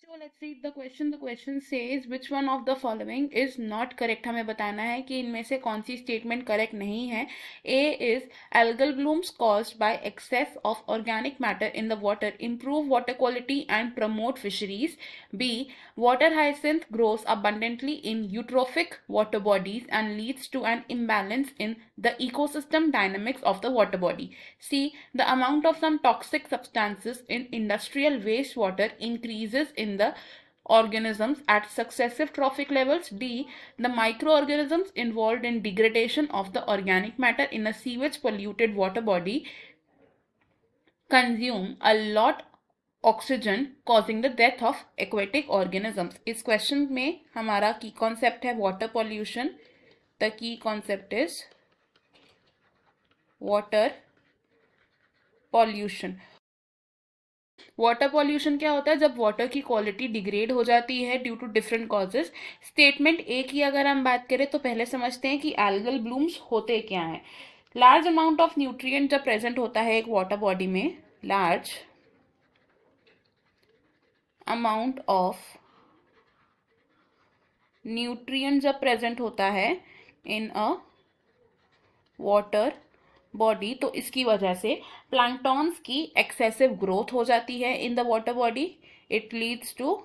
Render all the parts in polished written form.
So let's read the question. The question says which one of the following is not correct. हमें बताना है कि इनमें से कौन सी स्टेटमेंट करेक्ट नहीं है. A is algal blooms caused by excess of organic matter in the water improve water quality and promote fisheries. B, water hyacinth grows abundantly in eutrophic water bodies and leads to an imbalance in the ecosystem dynamics of the water body. C, the amount of some toxic substances in industrial wastewater increases in the organisms at successive trophic levels. D, the microorganisms involved in degradation of the organic matter in a sewage polluted water body consume a lot oxygen causing the death of aquatic organisms. इस question में हमारा की concept है water pollution. The key concept is water pollution. Water pollution क्या होता है? जब water की क्वालिटी डिग्रेड हो जाती है due to different causes. Statement A की अगर हम बात करें तो पहले समझते हैं कि एल्गल ब्लूम्स होते क्या हैं. लार्ज अमाउंट ऑफ न्यूट्रिएंट जब प्रेजेंट होता है एक वाटर बॉडी में, लार्ज अमाउंट ऑफ न्यूट्रिएंट जब प्रेजेंट होता है इन अ वाटर बॉडी, तो इसकी वजह से प्लैंक्टॉन्स की एक्सेसिव ग्रोथ हो जाती है in the water body. It leads to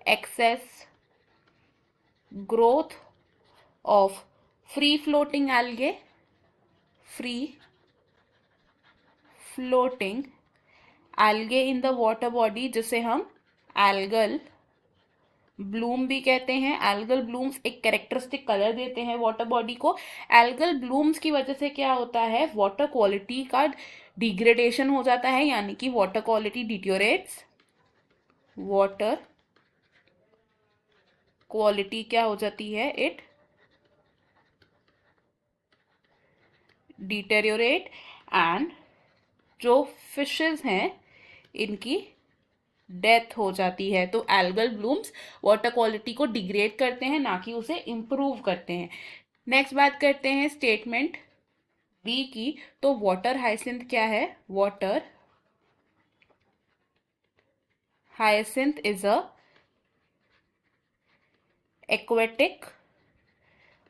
excess growth of free floating algae, free floating algae in the water body, जिसे हम एल्गल ब्लूम भी कहते हैं. एल्गल ब्लूम्स एक कैरेक्टरिस्टिक कलर देते हैं वाटर बॉडी को. एल्गल ब्लूम्स की वजह से क्या होता है? वाटर क्वालिटी का डिग्रेडेशन हो जाता है, यानी कि वाटर क्वालिटी डिटोरेट्स. वाटर क्वालिटी क्या हो जाती है? It deteriorate. एंड जो फिशेस हैं इनकी डेथ हो जाती है. तो एल्गल ब्लूम्स वाटर क्वालिटी को डिग्रेड करते हैं, ना कि उसे इम्प्रूव करते हैं. नेक्स्ट बात करते हैं स्टेटमेंट बी की. तो वाटर हाइसिंथ क्या है? Water hyacinth is a aquatic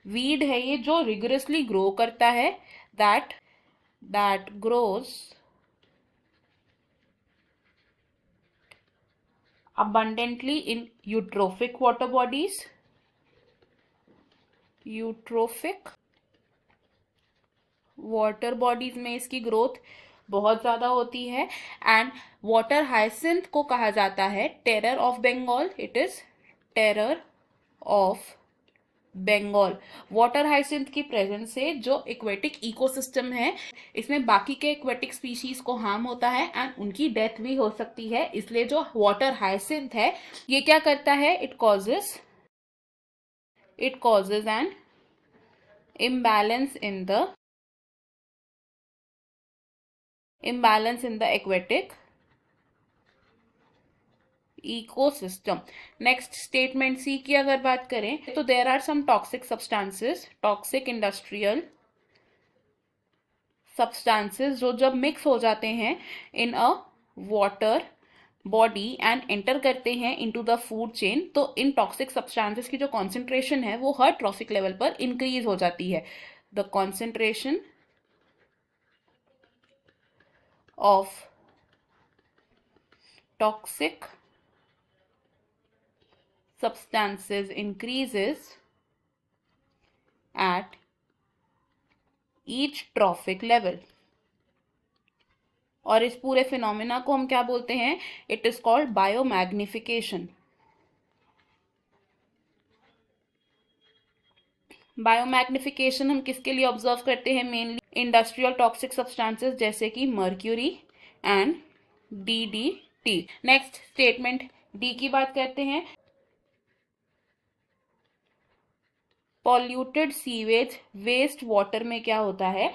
weed है ये, जो रिगरसली ग्रो करता है. That grows abundantly in eutrophic water bodies. Eutrophic water bodies में इसकी ग्रोथ बहुत ज़्यादा होती है. एंड वाटर हाइसिंथ को कहा जाता है terror of Bengal. It is terror of Bengal. Water hyacinth की प्रेजेंस से जो एक्वेटिक इकोसिस्टम है इसमें बाकी के एक्वेटिक स्पीशीज को हार्म होता है एंड उनकी डेथ भी हो सकती है. इसलिए जो वाटर हाइसिंथ है ये क्या करता है? It causes an imbalance in the aquatic ecosystem. Next statement C की अगर बात करें तो there are some toxic substances, toxic industrial substances जो जब मिक्स हो जाते हैं in a water body and enter करते हैं इनटू द फूड चेन, तो इन टॉक्सिक सब्सटेंसेस की जो कॉन्सेंट्रेशन है वो हर ट्रॉफिक लेवल पर इंक्रीज हो जाती है. The concentration of toxic substances increases at each trophic level. और इस पूरे फिनोमेना को हम क्या बोलते हैं? It is called biomagnification. Biomagnification हम किसके लिए ऑब्जर्व करते हैं? मेनली इंडस्ट्रियल टॉक्सिक सब्सटेंसेस जैसे कि mercury and DDT. Next statement D की बात करते हैं. पॉल्यूटेड सीवेज वेस्ट वाटर में क्या होता है?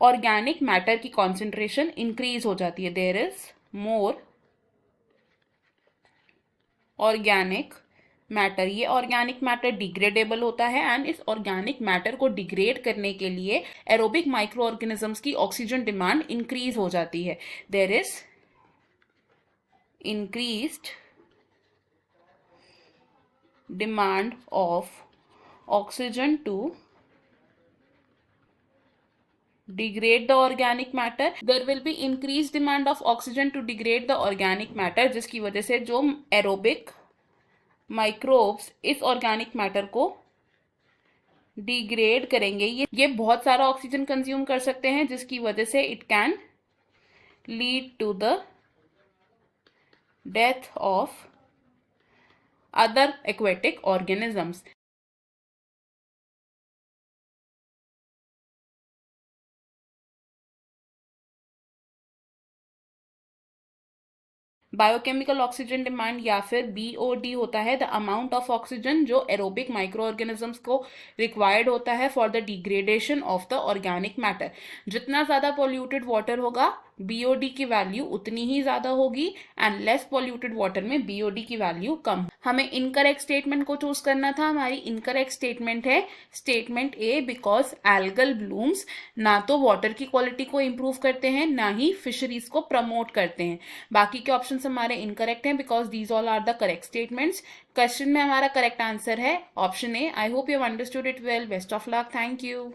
ऑर्गेनिक मैटर की कॉन्सेंट्रेशन इंक्रीज हो जाती है. There is more organic matter. ये ऑर्गेनिक मैटर डिग्रेडेबल होता है एंड इस ऑर्गेनिक मैटर को डिग्रेड करने के लिए एरोबिक माइक्रो ऑर्गेनिजम्स की ऑक्सीजन डिमांड इंक्रीज हो जाती है. There is increased demand of oxygen to degrade the organic matter. There will be increased demand of oxygen to degrade the organic matter, जिसकी वजह से जो एरोबिक माइक्रोब्स इस organic matter को डिग्रेड करेंगे, ये बहुत सारा ऑक्सीजन कंज्यूम कर सकते हैं, जिसकी वजह से it can lead to the death of other aquatic organisms. Biochemical oxygen demand या फिर BOD होता है द अमाउंट ऑफ ऑक्सीजन जो एरोबिक माइक्रो ऑर्गेनिजम्स को रिक्वायर्ड होता है for the degradation of the organic matter. जितना ज़्यादा पॉल्यूटेड वाटर होगा BOD की वैल्यू उतनी ही ज़्यादा होगी एंड लेस पॉल्यूटेड वाटर में BOD की वैल्यू कम. हमें इनकरेक्ट स्टेटमेंट को चूज करना था. हमारी इनकरेक्ट स्टेटमेंट है statement A, because algal blooms ना तो वाटर की क्वालिटी को इम्प्रूव करते हैं ना ही फिशरीज को प्रमोट करते हैं. बाकी के ऑप्शन हमारे इनकरेक्ट हैं because these all are the correct statements. Question में हमारा करेक्ट आंसर है option A. I hope you have understood it well. Best of luck. Thank you.